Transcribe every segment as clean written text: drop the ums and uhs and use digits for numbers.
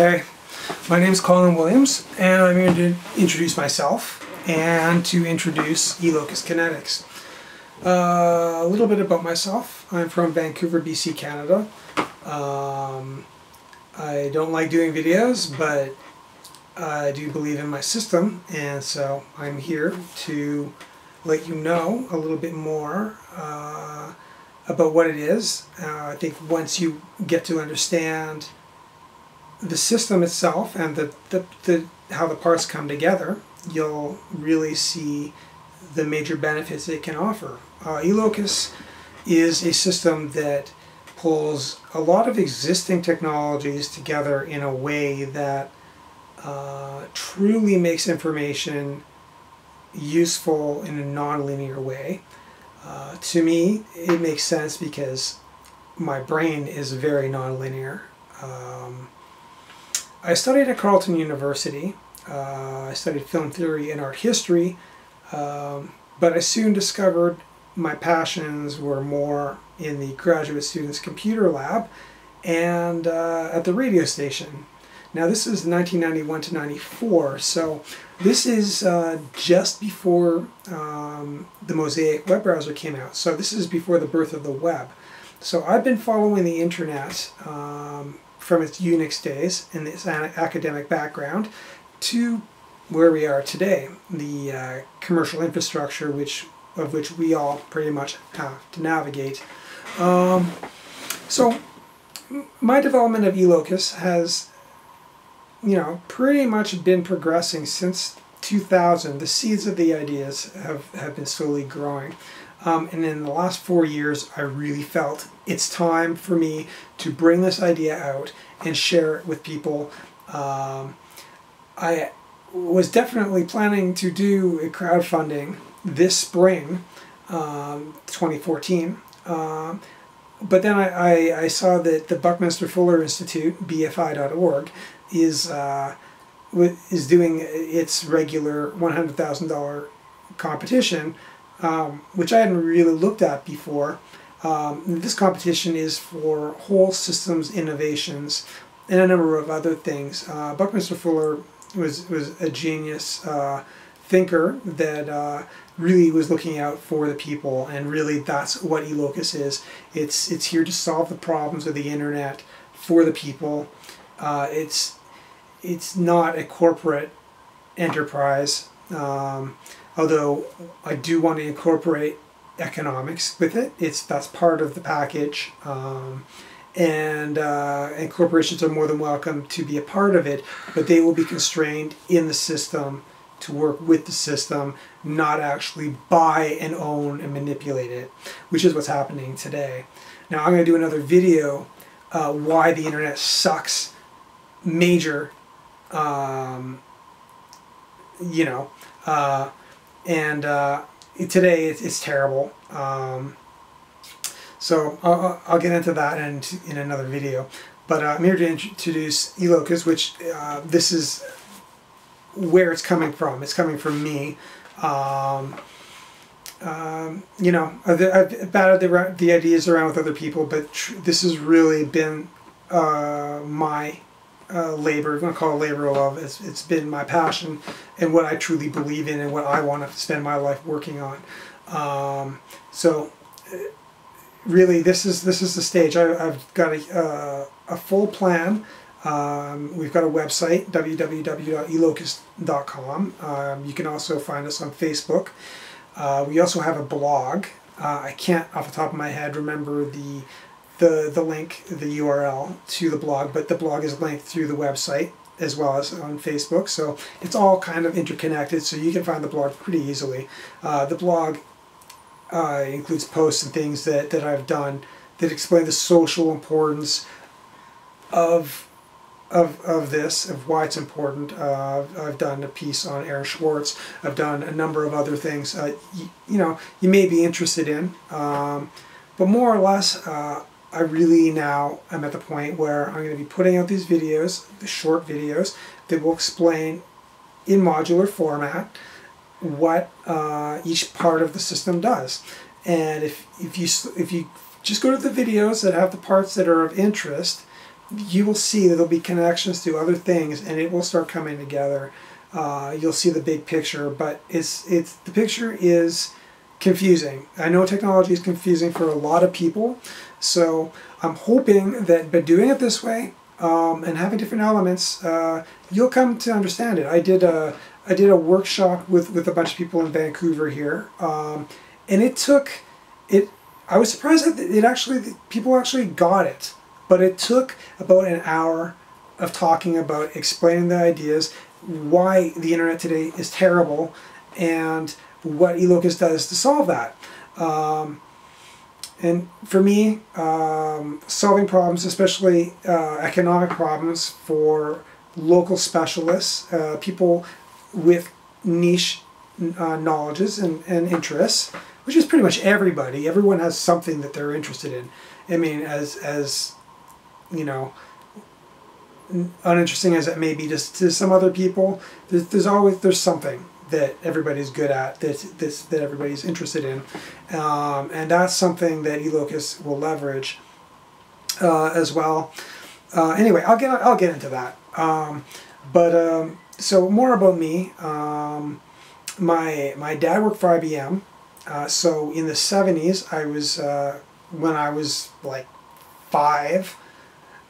Okay, my name is Kallen Williams, and I'm going to introduce myself and to introduce eLocus Kinetics. A little bit about myself. I'm from Vancouver, BC, Canada. I don't like doing videos, but I do believe in my system, and so I'm here to let you know a little bit more about what it is. I think once you get to understand the system itself and how the parts come together, you'll really see the major benefits it can offer. eLocus is a system that pulls a lot of existing technologies together in a way that truly makes information useful in a non-linear way. To me, it makes sense because my brain is very non-linear. I studied at Carleton University. I studied film theory and art history, but I soon discovered my passions were more in the graduate students' computer lab and at the radio station. Now this is 1991 to 94, so this is just before the Mosaic web browser came out. So this is before the birth of the web. So I've been following the internet from its Unix days and its academic background to where we are today, the commercial infrastructure of which we all pretty much have to navigate. So my development of eLocus has, pretty much been progressing since 2000. The seeds of the ideas have been slowly growing. And in the last 4 years, I really felt it's time for me to bring this idea out and share it with people. I was definitely planning to do a crowdfunding this spring, 2014. But then I saw that the Buckminster Fuller Institute, BFI.org, is doing its regular $100,000 competition, which I hadn't really looked at before. This competition is for whole systems innovations and a number of other things. Buckminster Fuller was a genius thinker that really was looking out for the people, and really that's what eLocus is. It's here to solve the problems of the internet for the people. It's not a corporate enterprise, although I do want to incorporate economics with it. That's part of the package, and corporations are more than welcome to be a part of it, but they will be constrained in the system to work with the system, not actually buy and own and manipulate it, which is what's happening today. Now I'm going to do another video why the internet sucks major, today it's terrible. So I'll get into that in another video. But I'm here to introduce eLocus, which this is where it's coming from. It's coming from me. I've batted the ideas around with other people, but this has really been my labor. I'm going to call it labor of love. It's been my passion and what I truly believe in and what I want to spend my life working on. So really, this is the stage. I've got a full plan. We've got a website, www.elocus.com. You can also find us on Facebook. We also have a blog. I can't off the top of my head remember the link, the URL to the blog, but the blog is linked through the website as well as on Facebook. So it's all kind of interconnected, so you can find the blog pretty easily. The blog includes posts and things that I've done that explain the social importance of this, of why it's important. I've done a piece on Aaron Schwartz. I've done a number of other things you may be interested in, but more or less I really now am at the point where I'm going to be putting out these videos, the short videos that will explain in modular format what each part of the system does. And if you just go to the videos that have the parts that are of interest, you will see that there'll be connections to other things, and it will start coming together. You'll see the big picture, but the picture is confusing. I know technology is confusing for a lot of people, so I'm hoping that by doing it this way and having different elements, you'll come to understand it. I did a workshop with a bunch of people in Vancouver here, and it took it. I was surprised that people actually got it, but it took about an hour of talking about explaining the ideas, why the internet today is terrible, and what eLocus does to solve that. And for me, solving problems, especially economic problems for local specialists, people with niche knowledges and interests, which is pretty much everybody. Everyone has something that they're interested in. I mean, as you know, uninteresting as it may be to some other people, there's something that everybody's good at, that everybody's interested in, and that's something that eLocus will leverage as well. Anyway, I'll get into that. So more about me. My dad worked for IBM. So in the 70s, when I was like 5.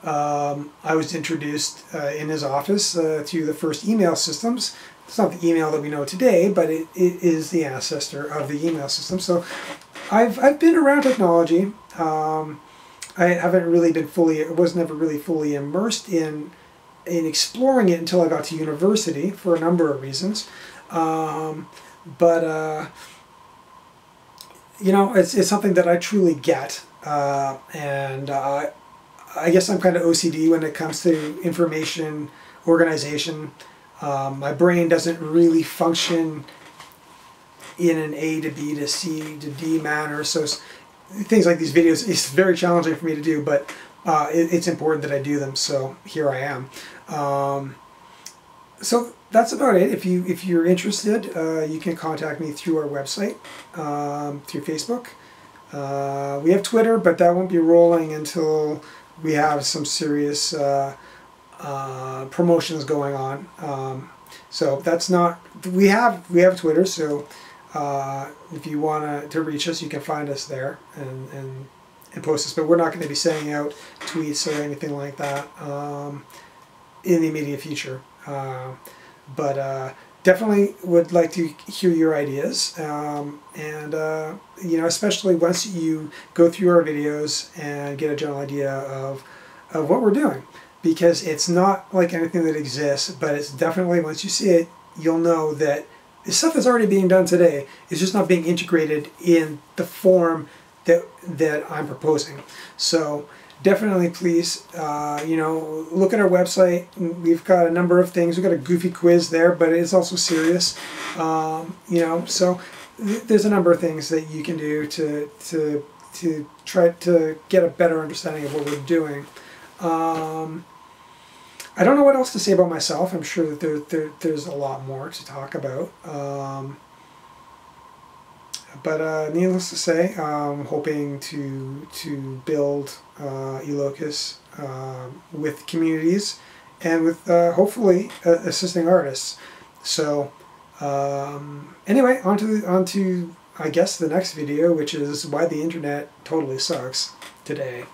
I was introduced in his office to the first email systems. It's not the email that we know today, but it is the ancestor of the email system. So I've been around technology. I haven't really been was never really fully immersed in exploring it until I got to university for a number of reasons. You know, it's something that I truly get, and I guess I'm kind of OCD when it comes to information organization. My brain doesn't really function in an A to B to C to D manner, so things like these videos, it's very challenging for me to do, but it's important that I do them, so here I am. So that's about it. If you're interested, you can contact me through our website, through Facebook. We have Twitter, but that won't be rolling until we have some serious promotions going on. So that's not, we have Twitter, so if you want to reach us, you can find us there and post us, but we're not going to be sending out tweets or anything like that in the immediate future. Definitely would like to hear your ideas, you know, especially once you go through our videos and get a general idea of what we're doing, because it's not like anything that exists, but it's definitely, once you see it, you'll know that the stuff that's already being done today is just not being integrated in the form that I'm proposing. So definitely, please, you know, look at our website. We've got a number of things. We've got a goofy quiz there, but it's also serious. You know, so there's a number of things that you can do to try to get a better understanding of what we're doing. I don't know what else to say about myself. I'm sure that there's a lot more to talk about. Needless to say, I'm hoping to build eLocus with communities and with hopefully assisting artists. So anyway, on to I guess the next video, which is why the internet totally sucks today.